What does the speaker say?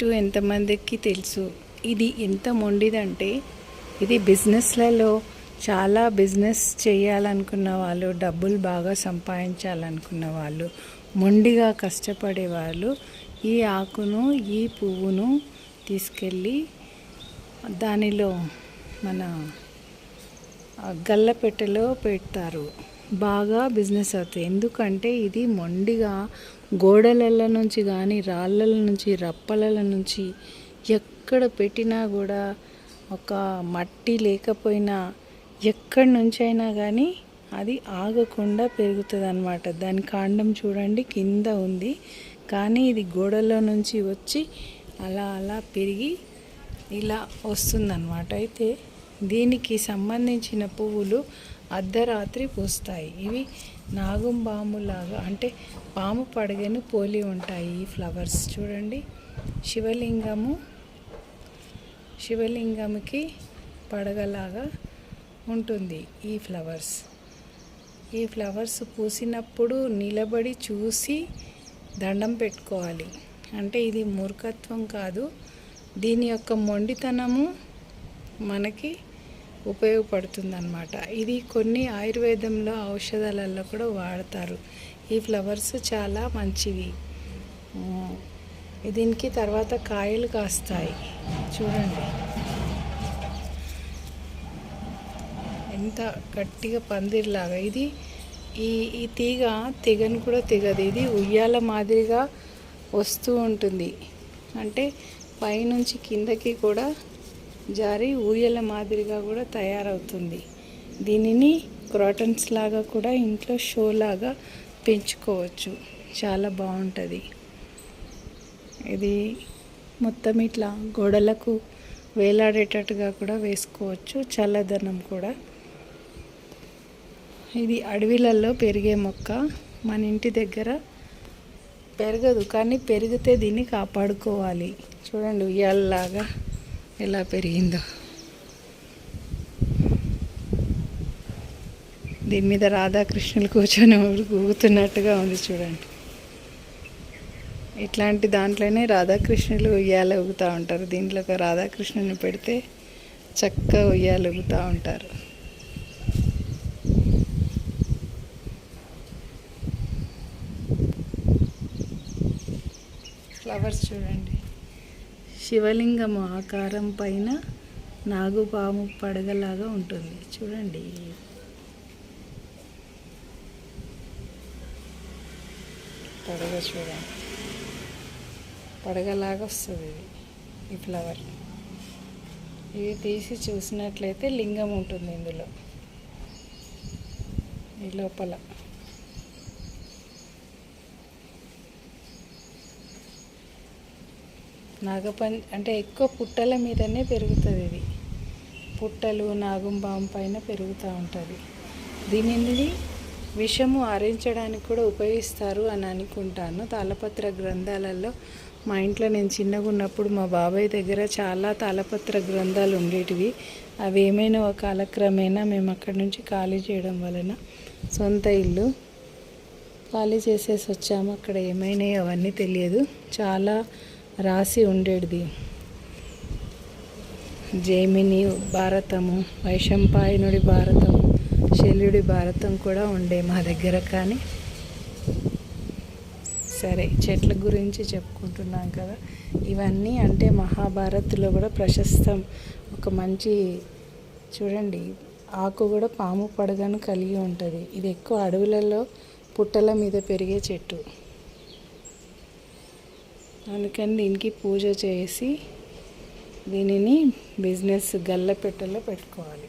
చెట్టు ఎంతమందికి తెలుసు. ఇది ఎంత మొండిదంటే ఇది బిజినెస్లలో చాలా బిజినెస్ చేయాలనుకున్న వాళ్ళు, డబ్బులు బాగా సంపాదించాలనుకున్న వాళ్ళు, మొండిగా కష్టపడే వాళ్ళు ఈ ఆకును, ఈ పువ్వును తీసుకెళ్ళి దానిలో మన గల్లపెట్టెలో పెడతారు. బాగా బిజినెస్ అవుతాయి. ఎందుకంటే ఇది మొండిగా గోడల నుంచి కానీ, రాళ్ళ నుంచి, రప్పల నుంచి ఎక్కడ పెట్టినా కూడా, ఒక మట్టి లేకపోయినా ఎక్కడి నుంచి అయినా కానీ అది ఆగకుండా పెరుగుతుంది అన్నమాట. దాని కాండం చూడండి కింద ఉంది, కానీ ఇది గోడల నుంచి వచ్చి అలా అలా పెరిగి ఇలా వస్తుందన్నమాట. అయితే దీనికి సంబంధించిన పువ్వులు అర్ధరాత్రి పూస్తాయి. ఇవి నాగుంబాములాగా, అంటే పాము పడగను పోలి ఉంటాయి ఈ ఫ్లవర్స్. చూడండి, శివలింగంకి పడగలాగా ఉంటుంది ఈ ఫ్లవర్స్. ఈ ఫ్లవర్స్ పూసినప్పుడు నిలబడి చూసి దండం పెట్టుకోవాలి. అంటే ఇది మూర్ఖత్వం కాదు, దీని యొక్క మొండితనము మనకి ఉపయోగపడుతుందన్నమాట. ఇది కొన్ని ఆయుర్వేదంలో ఔషధాలలో కూడా వాడతారు. ఈ ఫ్లవర్స్ చాలా మంచివి. దీనికి తర్వాత కాయలు కాస్తాయి. చూడండి ఎంత గట్టిగా పందిరిలాగా. ఇది ఈ తీగను కూడా తెగదు. ఇది ఉయ్యాల మాదిరిగా వస్తూ ఉంటుంది. అంటే పైనుంచి కిందకి కూడా జారి ఊయల మాదిరిగా కూడా తయారవుతుంది. దీనిని క్రాటన్స్ లాగా కూడా ఇంట్లో షో లాగా పెంచుకోవచ్చు. చాలా బాగుంటుంది. ఇది మొత్తం ఇట్లా గోడలకు వేలాడేటట్టుగా కూడా వేసుకోవచ్చు. చల్లదనం కూడా. ఇది అడవిలలో పెరిగే మొక్క. మన ఇంటి దగ్గర పెరగదు, కానీ పెరిగితే దీన్ని కాపాడుకోవాలి. చూడండి ఉయ్యాలలాగా ఎలా పెరిగిందో. దీని మీద రాధాకృష్ణులు కూర్చొని ఊగుతున్నట్టుగా ఉంది చూడండి. ఇట్లాంటి దాంట్లోనే రాధాకృష్ణులు ఉయ్యాల ఊగుతూ ఉంటారు. దీంట్లో ఒక రాధాకృష్ణుని పెడితే చక్కగా ఉయ్యాల ఊగుతూ ఉంటారు. ఫ్లవర్స్ చూడండి. శివలింగం ఆకారం పైన నాగుపాము పడగలాగా ఉంటుంది. చూడండి, పడగ చూడండి, పడగలాగా వస్తుంది ఈ ఫ్లవర్. ఇవి తీసి చూసినట్లయితే లింగం ఉంటుంది ఇందులో, ఈ లోపల. అంటే ఎక్కువ పుట్టల మీదనే పెరుగుతుంది. ఇది పుట్టలు, నాగుంబాం పైన పెరుగుతూ ఉంటుంది. దీనిని విషము ఆరించడానికి కూడా ఉపయోగిస్తారు అని అనుకుంటాను. తాళపత్ర గ్రంథాలలో మా ఇంట్లో నేను చిన్నగా ఉన్నప్పుడు మా బాబాయ్ దగ్గర చాలా తాళపత్ర గ్రంథాలు ఉండేటివి. అవి ఏమైనా ఒక కాలక్రమేణా మేము అక్కడి నుంచి ఖాళీ చేయడం వలన సొంత ఇల్లు ఖాళీ చేసేసి వచ్చాము. అక్కడ ఏమైనా అవన్నీ తెలియదు. చాలా రాసి ఉండేది. జైమిని భారతము, వైశంపాయనుడి భారతము, శల్యుడి భారతం కూడా ఉండే మా దగ్గర. కానీ సరే, చెట్ల గురించి చెప్పుకుంటున్నాం కదా, ఇవన్నీ అంటే మహాభారత్లో కూడా ప్రశస్తం. ఒక మంచి చూడండి, ఆకు కూడా పాము పడగను కలిగి ఉంటుంది. ఇది ఎక్కువ అడవులలో పుట్టల మీద పెరిగే చెట్టు. అందుకని దీనికి పూజ చేసి దీనిని బిజినెస్ గల్లపెట్టెలో పెట్టుకోవాలి.